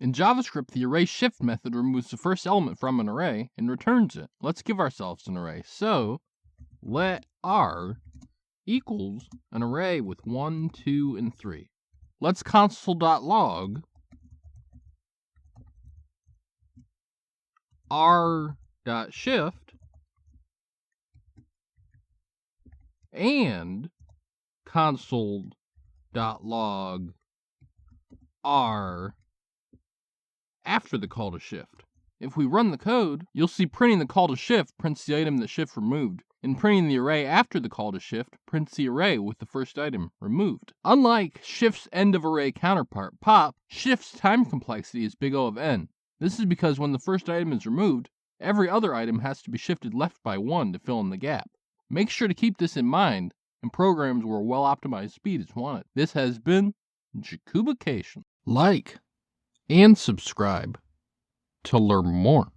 In JavaScript, the array_shift method removes the first element from an array and returns it. Let's give ourselves an array. So let r equals an array with 1, 2, and 3. Let's console.log r.shift and console.log r after the call to shift. If we run the code, you'll see printing the call to shift prints the item that shift removed, and printing the array after the call to shift prints the array with the first item removed. Unlike shift's end of array counterpart, pop, shift's time complexity is big O of n. This is because when the first item is removed, every other item has to be shifted left by 1 to fill in the gap. Make sure to keep this in mind in programs where well-optimized speed is wanted. This has been Jakubication. Like and subscribe to learn more.